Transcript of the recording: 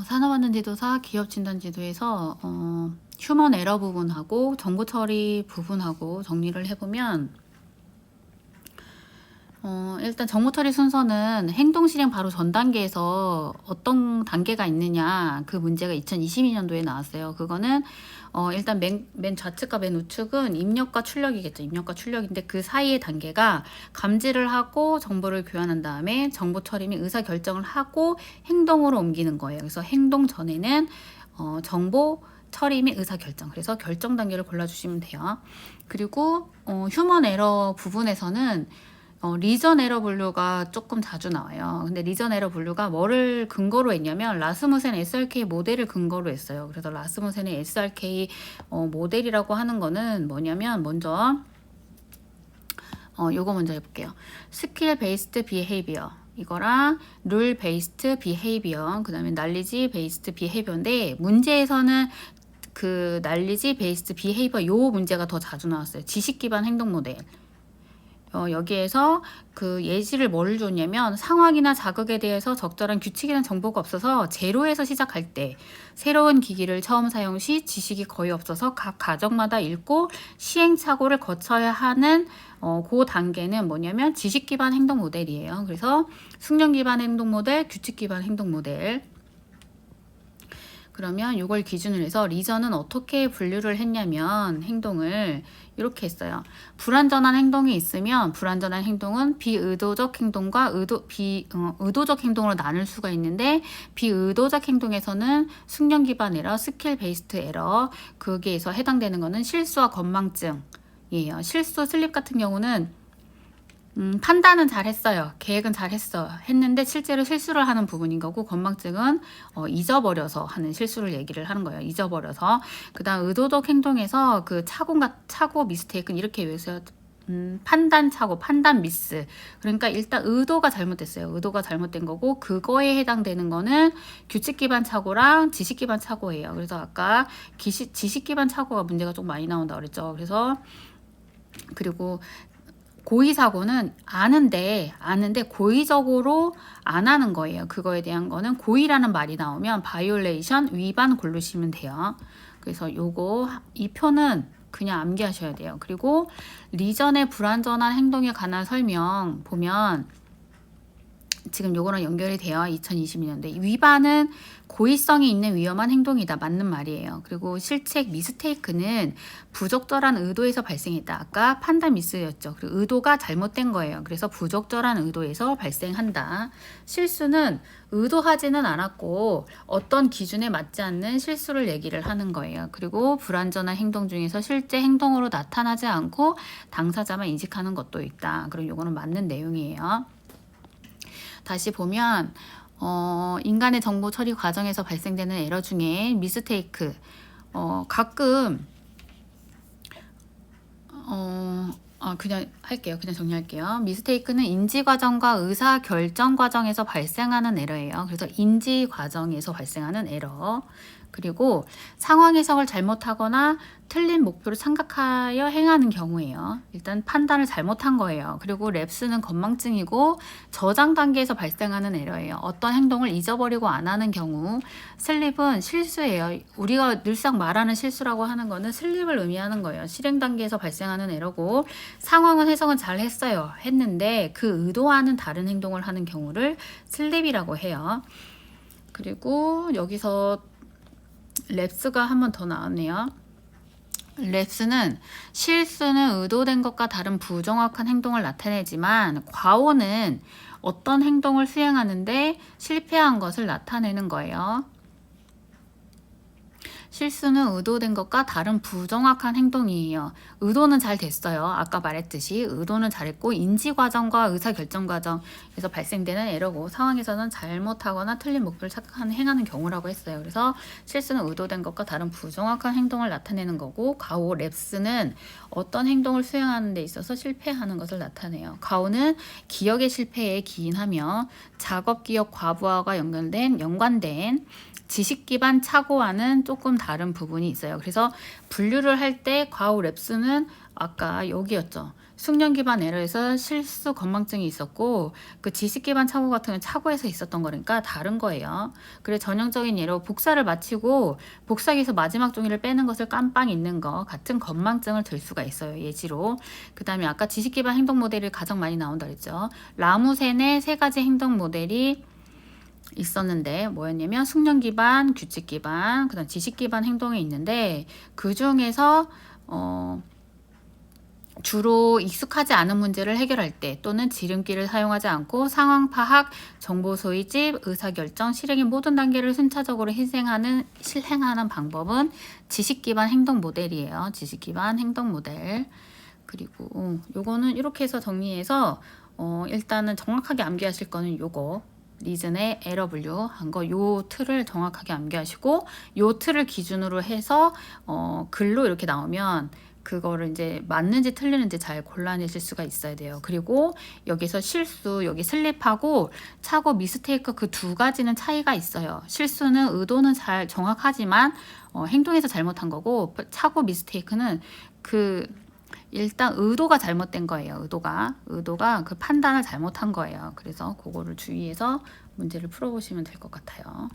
산업안전지도사 기업진단지도에서 휴먼 에러 부분하고 정보 처리 부분하고 정리를 해보면 일단 정보 처리 순서는 행동 실행 바로 전 단계에서 어떤 단계가 있느냐, 그 문제가 2022년도에 나왔어요. 그거는 일단 맨 좌측과 맨 우측은 입력과 출력이겠죠. 입력과 출력인데 그 사이의 단계가 감지를 하고 정보를 교환한 다음에 정보 처리 및 의사 결정을 하고 행동으로 옮기는 거예요. 그래서 행동 전에는 정보 처리 및 의사 결정, 그래서 결정 단계를 골라주시면 돼요. 그리고 휴먼 에러 부분에서는 리전 에러 분류가 조금 자주 나와요. 근데 리전 에러 분류가 뭐를 근거로 했냐면 라스무센 SRK 모델을 근거로 했어요. 그래서 라스무센의 SRK 모델이라고 하는 거는 뭐냐면 먼저 요거 먼저 해볼게요. 스킬 베이스드 비헤이비어 이거랑 룰 베이스드 비헤이비어, 그 다음에 날리지 베이스드 비헤이비어인데 문제에서는 그 날리지 베이스드 비헤이비어 요 문제가 더 자주 나왔어요. 지식 기반 행동 모델. 여기에서 그 예시를 뭘 줬냐면 상황이나 자극에 대해서 적절한 규칙이나 정보가 없어서 제로에서 시작할 때 새로운 기기를 처음 사용 시 지식이 거의 없어서 각 가정마다 읽고 시행착오를 거쳐야 하는 그 단계는 뭐냐면 지식 기반 행동 모델이에요. 그래서 숙련 기반 행동 모델, 규칙 기반 행동 모델. 그러면 이걸 기준으로 해서 리전은 어떻게 분류를 했냐면 행동을 이렇게 했어요. 불완전한 행동이 있으면 불완전한 행동은 비의도적 행동과 의도적 행동으로 나눌 수가 있는데 비의도적 행동에서는 숙련 기반 에러, 스킬 베이스드 에러, 거기에서 해당되는 거는 실수와 건망증이에요. 실수, 슬립 같은 경우는 판단은 잘했어요. 계획은 했는데 실제로 실수를 하는 부분인 거고, 건망증은 잊어버려서 하는 실수를 얘기를 하는 거예요. 잊어버려서. 그 다음 의도적 행동에서 그 착오 미스테이크는 이렇게 외워서 판단 착오, 판단 미스. 그러니까 일단 의도가 잘못됐어요. 의도가 잘못된 거고, 그거에 해당되는 거는 규칙 기반 착오랑 지식 기반 착오예요. 그래서 아까 지식 기반 착오가 문제가 좀 많이 나온다 그랬죠. 그래서 그리고 고의 사고는 아는데 고의적으로 안 하는 거예요. 그거에 대한 거는 고의라는 말이 나오면 바이올레이션, 위반 고르시면 돼요. 그래서 이 표는 그냥 암기하셔야 돼요. 그리고 리전의 불완전한 행동에 관한 설명 보면 지금 요거랑 연결이 돼요. 2022년도에 위반은 고의성이 있는 위험한 행동이다. 맞는 말이에요. 그리고 실책 미스테이크는 부적절한 의도에서 발생했다. 아까 판단 미스였죠. 그리고 의도가 잘못된 거예요. 그래서 부적절한 의도에서 발생한다. 실수는 의도하지는 않았고 어떤 기준에 맞지 않는 실수를 얘기를 하는 거예요. 그리고 불완전한 행동 중에서 실제 행동으로 나타나지 않고 당사자만 인식하는 것도 있다. 그럼 요거는 맞는 내용이에요. 다시 보면 인간의 정보 처리 과정에서 발생되는 에러 중에 미스테이크 가끔 그냥 할게요. 그냥 정리할게요. 미스테이크는 인지 과정과 의사 결정 과정에서 발생하는 에러예요. 그래서 인지 과정에서 발생하는 에러. 그리고 상황 해석을 잘못하거나 틀린 목표를 착각하여 행하는 경우예요. 일단 판단을 잘못한 거예요. 그리고 랩스는 건망증이고 저장 단계에서 발생하는 에러예요. 어떤 행동을 잊어버리고 안 하는 경우. 슬립은 실수예요. 우리가 늘상 말하는 실수라고 하는 거는 슬립을 의미하는 거예요. 실행 단계에서 발생하는 에러고, 상황은 해석은 잘 했는데 그 의도와는 다른 행동을 하는 경우를 슬립이라고 해요. 그리고 여기서 랩스가 한 번 더 나왔네요. 랩스는 실수는 의도된 것과 다른 부정확한 행동을 나타내지만 과오는 어떤 행동을 수행하는데 실패한 것을 나타내는 거예요. 실수는 의도된 것과 다른 부정확한 행동이에요. 의도는 잘 됐어요. 아까 말했듯이 의도는 잘했고 인지 과정과 의사 결정 과정에서 발생되는 에러고, 상황에서는 잘못하거나 틀린 목표를 행하는 경우라고 했어요. 그래서 실수는 의도된 것과 다른 부정확한 행동을 나타내는 거고, 가오 랩스는 어떤 행동을 수행하는 데 있어서 실패하는 것을 나타내요. 가오는 기억의 실패에 기인하며 작업 기억 과부하가 연관된 지식 기반 착오와는 조금 다른 부분이 있어요. 그래서 분류를 할 때 과오 랩스는 아까 여기였죠. 숙련 기반 에러에서 실수 건망증이 있었고 그 지식 기반 착오 같은 건 착오에서 있었던 거니까 다른 거예요. 그래 전형적인 예로 복사를 마치고 복사기에서 마지막 종이를 빼는 것을 깜빡 잊는 거 같은 건망증을 들 수가 있어요. 예지로. 그 다음에 아까 지식 기반 행동 모델이 가장 많이 나온다 그랬죠. 라무센의 세 가지 행동 모델이 있었는데 뭐였냐면 숙련 기반, 규칙 기반, 그다음 지식 기반 행동이 있는데 그 중에서 주로 익숙하지 않은 문제를 해결할 때 또는 지름길을 사용하지 않고 상황 파악, 정보 소이집, 의사결정, 실행의 모든 단계를 순차적으로 실행하는 방법은 지식 기반 행동 모델이에요. 지식 기반 행동 모델. 그리고 요거는 이렇게 해서 정리해서 일단은 정확하게 암기하실 거는 요거 리즌의 에러 분류한 거 요 틀을 정확하게 암기하시고 요 틀을 기준으로 해서 글로 이렇게 나오면 그거를 이제 맞는지 틀리는지 잘 골라내실 수가 있어야 돼요. 그리고 여기서 실수, 여기 슬립하고 착오, 미스테이크 그 두 가지는 차이가 있어요. 실수는 의도는 잘 정확하지만 행동에서 잘못한 거고 착오, 미스테이크는 일단 의도가 잘못된 거예요. 의도가 그 판단을 잘못한 거예요. 그래서 그거를 주의해서 문제를 풀어보시면 될 것 같아요.